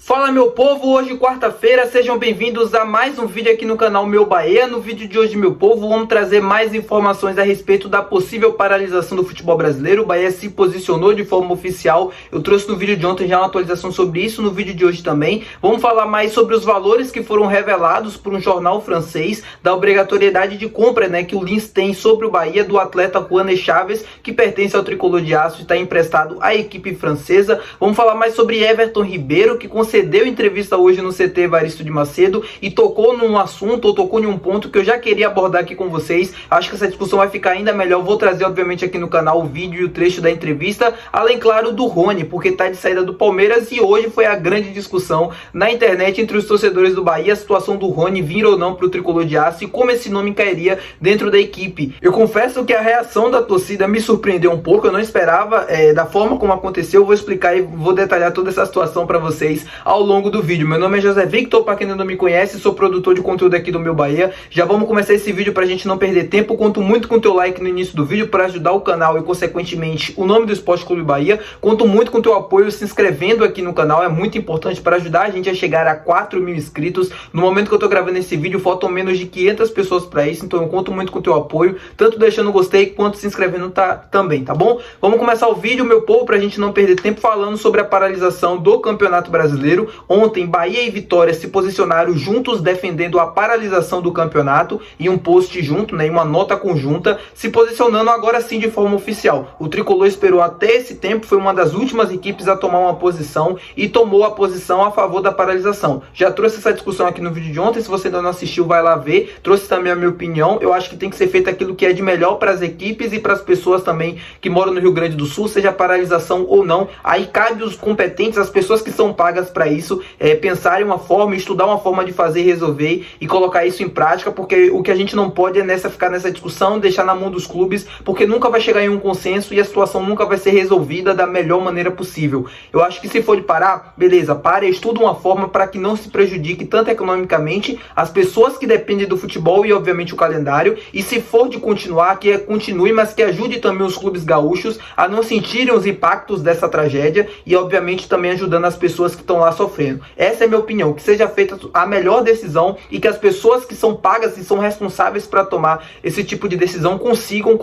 Fala meu povo, hoje quarta-feira, sejam bem-vindos a mais um vídeo aqui no canal Meu Bahia. No vídeo de hoje, meu povo, vamos trazer mais informações a respeito da possível paralisação do futebol brasileiro. O Bahia se posicionou de forma oficial, eu trouxe no vídeo de ontem já uma atualização sobre isso, no vídeo de hoje também. Vamos falar mais sobre os valores que foram revelados por um jornal francês, da obrigatoriedade de compra, que o Lens tem sobre o Bahia do atleta Juan Chaves, que pertence ao Tricolor de Aço e está emprestado à equipe francesa. Vamos falar mais sobre Everton Ribeiro, que concedeu entrevista hoje no CT Evaristo de Macedo e tocou num assunto, ou tocou em um ponto que eu já queria abordar aqui com vocês. Acho que essa discussão vai ficar ainda melhor. Vou trazer, obviamente, aqui no canal o vídeo e o trecho da entrevista, além, claro, do Rony, porque está de saída do Palmeiras e hoje foi a grande discussão na internet entre os torcedores do Bahia, a situação do Rony vir ou não para o Tricolor de Aço e como esse nome cairia dentro da equipe. Eu confesso que a reação da torcida me surpreendeu um pouco, eu não esperava da forma como aconteceu. Eu vou explicar e vou detalhar toda essa situação para vocês ao longo do vídeo. Meu nome é José Victor, para quem ainda não me conhece, sou produtor de conteúdo aqui do Meu Bahia. Já vamos começar esse vídeo pra gente não perder tempo. Conto muito com o teu like no início do vídeo para ajudar o canal e, consequentemente, o nome do Esporte Clube Bahia. Conto muito com o teu apoio se inscrevendo aqui no canal, é muito importante para ajudar a gente a chegar a 4.000 inscritos. No momento que eu tô gravando esse vídeo, faltam menos de 500 pessoas para isso, então eu conto muito com o teu apoio, tanto deixando o gostei quanto se inscrevendo também, tá bom? Vamos começar o vídeo, meu povo, pra gente não perder tempo, falando sobre a paralisação do Campeonato Brasileiro. Ontem, Bahia e Vitória se posicionaram juntos defendendo a paralisação do campeonato em um post junto, em uma nota conjunta, se posicionando agora sim de forma oficial. O Tricolor esperou até esse tempo, foi uma das últimas equipes a tomar uma posição e tomou a posição a favor da paralisação. Já trouxe essa discussão aqui no vídeo de ontem, se você ainda não assistiu, vai lá ver. Trouxe também a minha opinião. Eu acho que tem que ser feito aquilo que é de melhor para as equipes e para as pessoas também que moram no Rio Grande do Sul, seja paralisação ou não. Aí cabe os competentes, as pessoas que são pagas para isso, pensar em uma forma, estudar uma forma de fazer, resolver e colocar isso em prática, porque o que a gente não pode é ficar nessa discussão, deixar na mão dos clubes, porque nunca vai chegar em um consenso e a situação nunca vai ser resolvida da melhor maneira possível. Eu acho que se for de parar, beleza, para, estuda uma forma para que não se prejudique tanto economicamente as pessoas que dependem do futebol e, obviamente, o calendário, e se for de continuar, que continue, mas que ajude também os clubes gaúchos a não sentirem os impactos dessa tragédia e, obviamente, também ajudando as pessoas que estão lá sofrendo. Essa é a minha opinião, que seja feita a melhor decisão e que as pessoas que são pagas e são responsáveis para tomar esse tipo de decisão consigam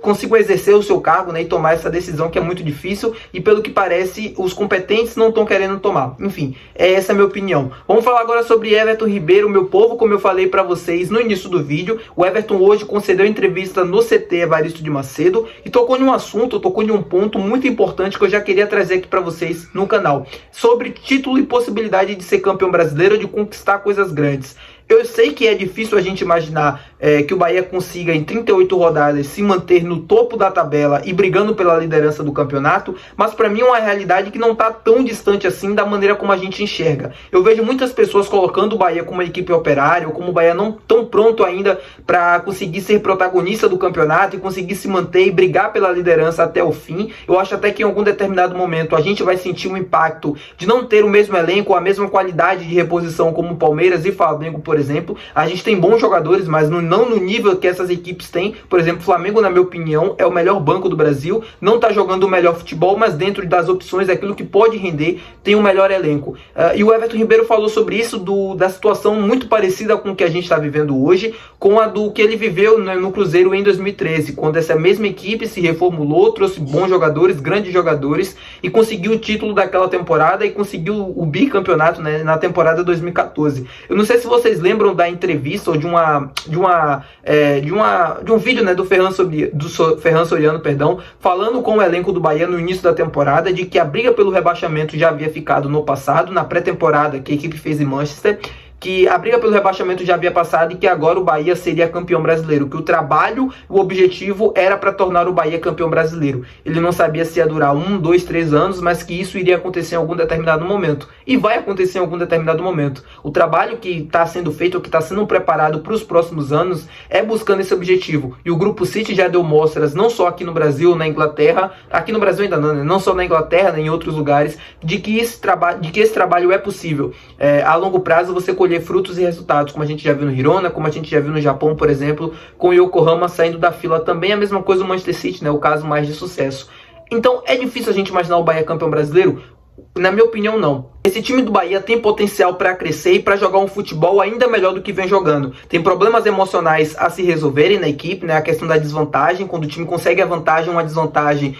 consigam exercer o seu cargo, e tomar essa decisão, que é muito difícil e, pelo que parece, os competentes não estão querendo tomar. Enfim, essa é a minha opinião. Vamos falar agora sobre Everton Ribeiro, meu povo. Como eu falei para vocês no início do vídeo, o Everton hoje concedeu entrevista no CT Evaristo de Macedo e tocou em um assunto, tocou em um ponto muito importante que eu já queria trazer aqui para vocês no canal, sobre título e possibilidade de ser campeão brasileiro, de conquistar coisas grandes. Eu sei que é difícil a gente imaginar que o Bahia consiga em 38 rodadas se manter no topo da tabela e brigando pela liderança do campeonato, mas para mim é uma realidade que não está tão distante assim da maneira como a gente enxerga. Eu vejo muitas pessoas colocando o Bahia como uma equipe operária, ou como o Bahia não tão pronto ainda para conseguir ser protagonista do campeonato e conseguir se manter e brigar pela liderança até o fim. Eu acho até que em algum determinado momento a gente vai sentir um impacto de não ter o mesmo elenco, a mesma qualidade de reposição como o Palmeiras e Flamengo, por exemplo. A gente tem bons jogadores, mas não no nível que essas equipes têm. Por exemplo, o Flamengo, na minha opinião, é o melhor banco do Brasil, não está jogando o melhor futebol, mas dentro das opções, daquilo que pode render, tem o melhor elenco. E o Everton Ribeiro falou sobre isso, da situação muito parecida com o que a gente está vivendo hoje, com a do que ele viveu no Cruzeiro em 2013, quando essa mesma equipe se reformulou, trouxe bons jogadores, grandes jogadores, e conseguiu o título daquela temporada e conseguiu o bicampeonato, na temporada 2014. Eu não sei se vocês lembram da entrevista ou de um vídeo, do Ferran Soriano, falando com o elenco do Bahia no início da temporada, de que a briga pelo rebaixamento já havia ficado no passado, na pré-temporada que a equipe fez em Manchester, que a briga pelo rebaixamento já havia passado e que agora o Bahia seria campeão brasileiro, que o trabalho, o objetivo era para tornar o Bahia campeão brasileiro. Ele não sabia se ia durar 1, 2, 3 anos, mas que isso iria acontecer em algum determinado momento. E vai acontecer em algum determinado momento. O trabalho que está sendo feito, que está sendo preparado para os próximos anos, é buscando esse objetivo. E o Grupo City já deu mostras, não só aqui no Brasil, na Inglaterra, aqui no Brasil ainda não só na Inglaterra, nem em outros lugares, de que esse trabalho é possível. A longo prazo você colher frutos e resultados, como a gente já viu no Hirona, como a gente já viu no Japão, por exemplo, com o Yokohama saindo da fila. Também a mesma coisa no Manchester City, o caso mais de sucesso. Então é difícil a gente imaginar o Bahia campeão brasileiro? Na minha opinião, não. Esse time do Bahia tem potencial para crescer e para jogar um futebol ainda melhor do que vem jogando. Tem problemas emocionais a se resolverem na equipe, né? A questão da desvantagem, quando o time consegue a vantagem, uma desvantagem,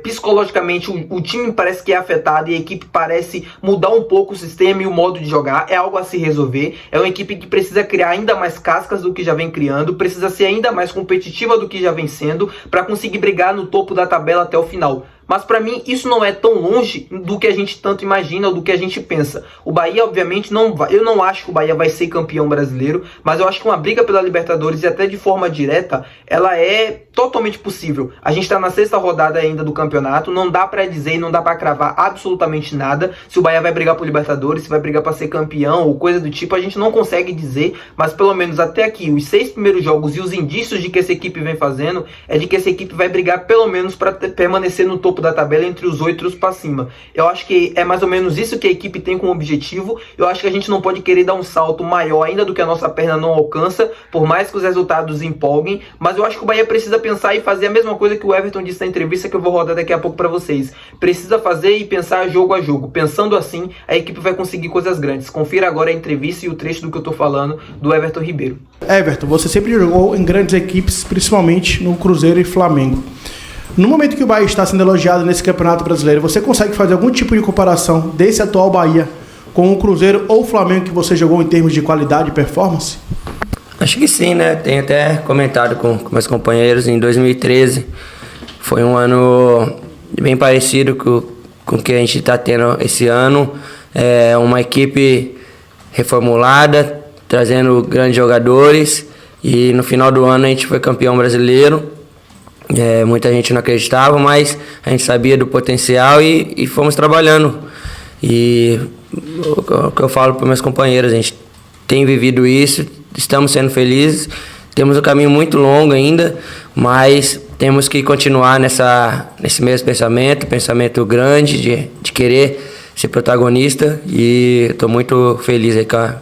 psicologicamente o time parece que é afetado e a equipe parece mudar um pouco o sistema e o modo de jogar. É algo a se resolver. É uma equipe que precisa criar ainda mais cascas do que já vem criando, precisa ser ainda mais competitiva do que já vem sendo para conseguir brigar no topo da tabela até o final. Mas para mim isso não é tão longe do que a gente tanto imagina ou do que a gente pensa. O Bahia obviamente não vai, eu não acho que o Bahia vai ser campeão brasileiro, mas eu acho que uma briga pela Libertadores e até de forma direta, ela é totalmente possível. A gente está na 6ª rodada ainda do campeonato, não dá para dizer e não dá para cravar absolutamente nada se o Bahia vai brigar por Libertadores, se vai brigar para ser campeão ou coisa do tipo, a gente não consegue dizer, mas pelo menos até aqui, os 6 primeiros jogos e os indícios de que essa equipe vem fazendo, é de que essa equipe vai brigar pelo menos para permanecer no topo da tabela entre os 8 para cima. Eu acho que é mais ou menos isso que a equipe tem como objetivo. Eu acho que a gente não pode querer dar um salto maior ainda do que a nossa perna não alcança, por mais que os resultados empolguem, mas eu acho que o Bahia precisa pensar e fazer a mesma coisa que o Everton disse na entrevista que eu vou rodar daqui a pouco para vocês. Precisa fazer e pensar jogo a jogo. Pensando assim, a equipe vai conseguir coisas grandes. Confira agora a entrevista e o trecho do que eu tô falando do Everton Ribeiro. Everton, você sempre jogou em grandes equipes, principalmente no Cruzeiro e Flamengo. No momento que o Bahia está sendo elogiado nesse Campeonato Brasileiro, você consegue fazer algum tipo de comparação desse atual Bahia com o Cruzeiro ou o Flamengo que você jogou em termos de qualidade e performance? Acho que sim, né? Tenho até comentado com meus companheiros em 2013. Foi um ano bem parecido com o que a gente está tendo esse ano. É uma equipe reformulada, trazendo grandes jogadores. E no final do ano a gente foi campeão brasileiro. Muita gente não acreditava, mas a gente sabia do potencial e fomos trabalhando. E o que eu falo para meus companheiros, a gente tem vivido isso, estamos sendo felizes, temos um caminho muito longo ainda, mas temos que continuar nesse mesmo pensamento grande de querer ser protagonista, e estou muito feliz aí com a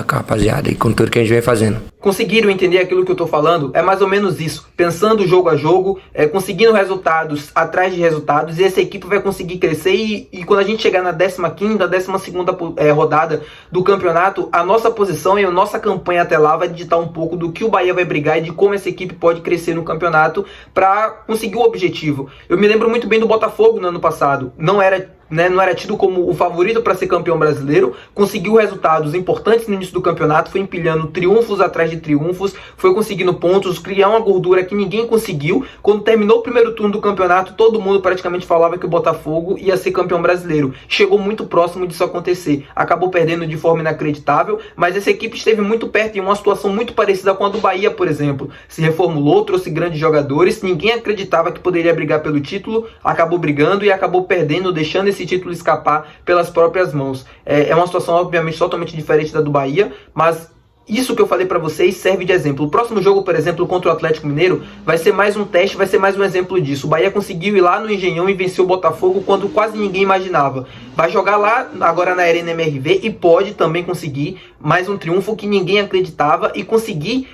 rapaziada e com tudo que a gente vem fazendo. Conseguiram entender aquilo que eu tô falando? É mais ou menos isso. Pensando jogo a jogo, conseguindo resultados atrás de resultados, e essa equipe vai conseguir crescer e quando a gente chegar na 15ª, 12ª rodada do campeonato, a nossa posição e a nossa campanha até lá vai ditar um pouco do que o Bahia vai brigar e de como essa equipe pode crescer no campeonato para conseguir o objetivo. Eu me lembro muito bem do Botafogo no ano passado. Não era tido como o favorito para ser campeão brasileiro, conseguiu resultados importantes no início do campeonato, foi empilhando triunfos atrás de triunfos, foi conseguindo pontos, criar uma gordura que ninguém conseguiu. Quando terminou o primeiro turno do campeonato, todo mundo praticamente falava que o Botafogo ia ser campeão brasileiro. Chegou muito próximo disso acontecer, acabou perdendo de forma inacreditável, mas essa equipe esteve muito perto em uma situação muito parecida com a do Bahia, por exemplo. Se reformulou, trouxe grandes jogadores, ninguém acreditava que poderia brigar pelo título, acabou brigando e acabou perdendo, deixando esse título escapar pelas próprias mãos. É uma situação obviamente totalmente diferente da do Bahia, mas isso que eu falei pra vocês serve de exemplo. O próximo jogo, por exemplo, contra o Atlético Mineiro, vai ser mais um teste, vai ser mais um exemplo disso. O Bahia conseguiu ir lá no Engenhão e vencer o Botafogo quando quase ninguém imaginava. Vai jogar lá agora na Arena MRV e pode também conseguir mais um triunfo que ninguém acreditava e conseguir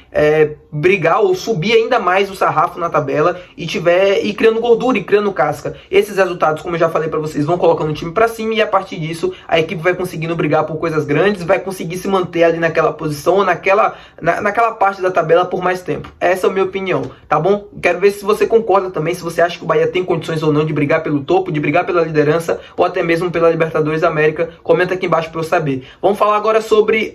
brigar ou subir ainda mais o sarrafo na tabela e criando gordura e criando casca. Esses resultados, como eu já falei pra vocês, vão colocando o time pra cima e a partir disso a equipe vai conseguindo brigar por coisas grandes, vai conseguir se manter ali naquela posição, naquela parte da tabela por mais tempo. Essa é a minha opinião, tá bom? Quero ver se você concorda também, se você acha que o Bahia tem condições ou não de brigar pelo topo, de brigar pela liderança ou até mesmo pela Libertadores da América. Comenta aqui embaixo para eu saber. Vamos falar agora sobre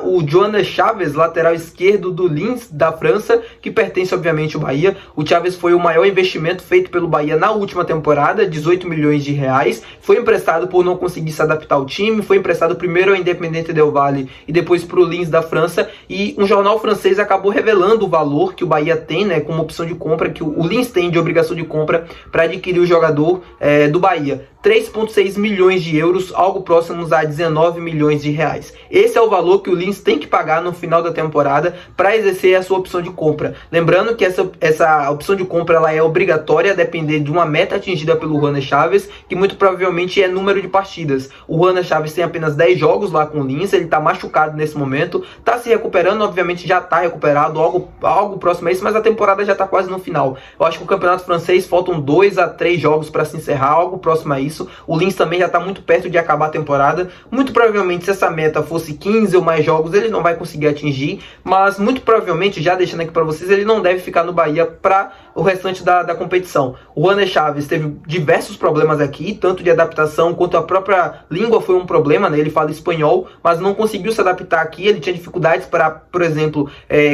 o Jonas Chaves, lateral esquerdo do Lens da França, que pertence obviamente ao Bahia. O Chaves foi o maior investimento feito pelo Bahia na última temporada, 18 milhões de reais. Foi emprestado por não conseguir se adaptar ao time, foi emprestado primeiro ao Independiente del Valle e depois para o Lens da França, e um jornal francês acabou revelando o valor que o Bahia tem, né, como opção de compra, que o Lens tem de obrigação de compra para adquirir o jogador do Bahia. 3,6 milhões de euros, algo próximos a 19 milhões de reais. Esse é o valor que o Lens tem que pagar no final da temporada para exercer a sua opção de compra. Lembrando que essa opção de compra ela é obrigatória a depender de uma meta atingida pelo Jonas Chaves, que muito provavelmente é número de partidas. O Jonas Chaves tem apenas 10 jogos lá com o Lens, ele está machucado nesse momento, está se recuperando, obviamente já está recuperado, algo próximo a isso, mas a temporada já está quase no final. Eu acho que o campeonato francês faltam 2 a 3 jogos para se encerrar, algo próximo a isso. O Lens também já está muito muito perto de acabar a temporada. Muito provavelmente, se essa meta fosse 15 ou mais jogos, ele não vai conseguir atingir, mas muito provavelmente, já deixando aqui para vocês, ele não deve ficar no Bahia para o restante da competição. O Juaner Chaves teve diversos problemas aqui, tanto de adaptação quanto a própria língua foi um problema, né? Ele fala espanhol, mas não conseguiu se adaptar aqui. Ele tinha dificuldades para, por exemplo,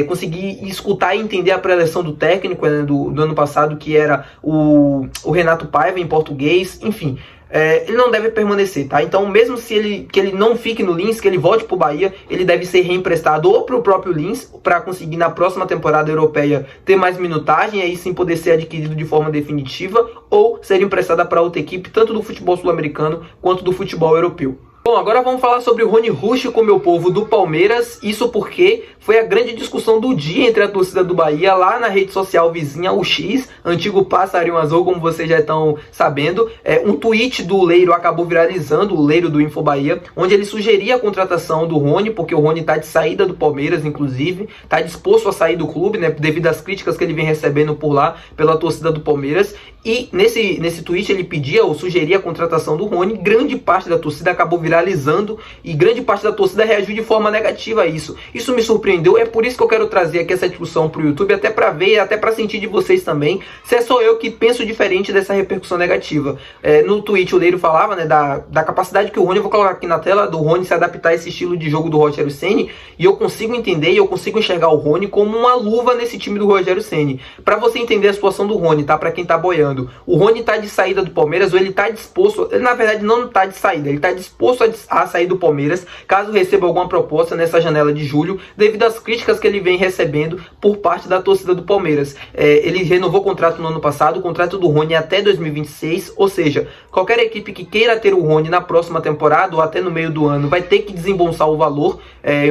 conseguir escutar e entender a preleção do técnico, né, do ano passado, que era o Renato Paiva, em português, enfim. Ele não deve permanecer, tá? Então, mesmo que ele não fique no Linz, que ele volte pro Bahia, ele deve ser reemprestado ou pro próprio Linz, para conseguir na próxima temporada europeia ter mais minutagem, e aí sim poder ser adquirido de forma definitiva, ou ser emprestada para outra equipe, tanto do futebol sul-americano quanto do futebol europeu. Bom, agora vamos falar sobre o Rony Ruschel, meu povo, do Palmeiras. Isso porque foi a grande discussão do dia entre a torcida do Bahia lá na rede social vizinha, o X, antigo Passarinho Azul, como vocês já estão sabendo. Um tweet do Leiro acabou viralizando, o Leiro do Info Bahia, onde ele sugeria a contratação do Rony, porque o Rony está de saída do Palmeiras, inclusive, está disposto a sair do clube, né, devido às críticas que ele vem recebendo por lá, pela torcida do Palmeiras. E nesse tweet ele pedia ou sugeria a contratação do Rony. Grande parte da torcida acabou viralizando e grande parte da torcida reagiu de forma negativa a isso. Isso me surpreendeu, é por isso que eu quero trazer aqui essa discussão para o YouTube, até para ver e até para sentir de vocês também, se é só eu que penso diferente dessa repercussão negativa. No tweet o Leiro falava, né, da capacidade que o Rony, eu vou colocar aqui na tela, do Rony se adaptar a esse estilo de jogo do Rogério Ceni, e eu consigo entender e eu consigo enxergar o Rony como uma luva nesse time do Rogério Ceni. Para você entender a situação do Rony, tá? Para quem tá boiando. O Rony tá de saída do Palmeiras, ou ele tá disposto, ele na verdade não tá de saída, ele tá disposto a sair do Palmeiras, caso receba alguma proposta nessa janela de julho, devido às críticas que ele vem recebendo por parte da torcida do Palmeiras. Ele renovou o contrato no ano passado, o contrato do Rony é até 2026, ou seja, qualquer equipe que queira ter o Rony na próxima temporada, ou até no meio do ano, vai ter que desembolsar o valor,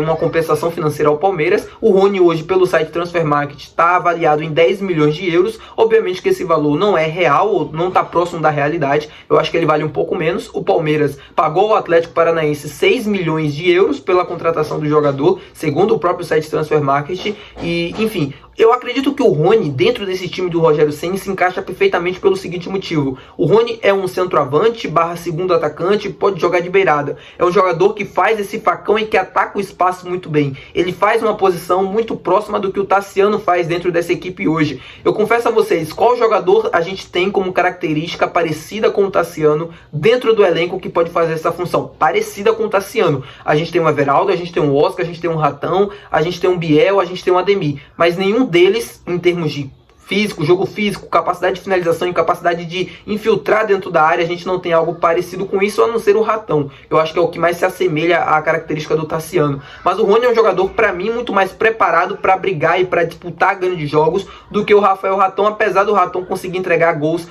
uma compensação financeira ao Palmeiras. O Rony hoje, pelo site Transfermarkt, está avaliado em 10 milhões de euros, obviamente que esse valor não é real, ou não está próximo da realidade, eu acho que ele vale um pouco menos. O Palmeiras pagou ao Atlético Paranaense 6 milhões de euros pela contratação do jogador, segundo o próprio site Transfermarkt, e enfim, eu acredito que o Rony, dentro desse time do Rogério Ceni, se encaixa perfeitamente pelo seguinte motivo. O Rony é um centroavante / segundo atacante, pode jogar de beirada. É um jogador que faz esse facão e que ataca o espaço muito bem. Ele faz uma posição muito próxima do que o Tassiano faz dentro dessa equipe hoje. Eu confesso a vocês, qual jogador a gente tem como característica parecida com o Tassiano dentro do elenco que pode fazer essa função? Parecida com o Tassiano. A gente tem o Everaldo, a gente tem o Oscar, a gente tem um Ratão, a gente tem um Biel, a gente tem um Ademir. Mas nenhum deles, em termos de físico, jogo físico, capacidade de finalização e capacidade de infiltrar dentro da área, a gente não tem algo parecido com isso, a não ser o Ratão. Eu acho que é o que mais se assemelha à característica do Tassiano. Mas o Rony é um jogador, para mim, muito mais preparado para brigar e para disputar grandes jogos do que o Rafael Ratão, apesar do Ratão conseguir entregar gols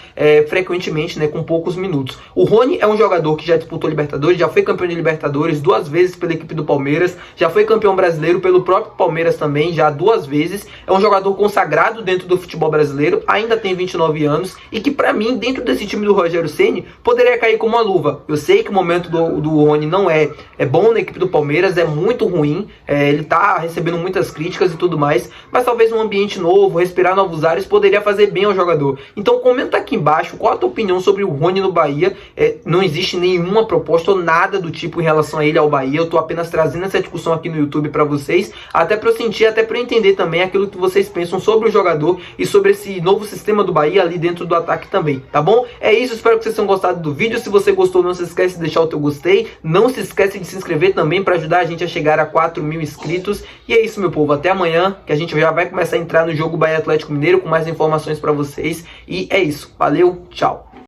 frequentemente, né, com poucos minutos. O Rony é um jogador que já disputou Libertadores, já foi campeão de Libertadores 2 vezes pela equipe do Palmeiras, já foi campeão brasileiro pelo próprio Palmeiras também, já 2 vezes. É um jogador consagrado dentro do futebol brasileiro, ainda tem 29 anos e que, para mim, dentro desse time do Rogério Ceni, poderia cair como uma luva. Eu sei que o momento do Rony não é bom na equipe do Palmeiras, é muito ruim, ele tá recebendo muitas críticas e tudo mais, mas talvez um ambiente novo, respirar novos ares, poderia fazer bem ao jogador. Então comenta aqui embaixo qual a tua opinião sobre o Rony no Bahia. Não existe nenhuma proposta ou nada do tipo em relação a ele ao Bahia, eu tô apenas trazendo essa discussão aqui no YouTube para vocês, até para eu sentir, até para eu entender também aquilo que vocês pensam sobre o jogador e sobre esse novo sistema do Bahia ali dentro do ataque também, tá bom? É isso, espero que vocês tenham gostado do vídeo. Se você gostou, não se esquece de deixar o teu gostei, não se esquece de se inscrever também para ajudar a gente a chegar a 4.000 inscritos. E é isso, meu povo, até amanhã, que a gente já vai começar a entrar no jogo Bahia Atlético Mineiro com mais informações para vocês. E é isso, valeu, tchau!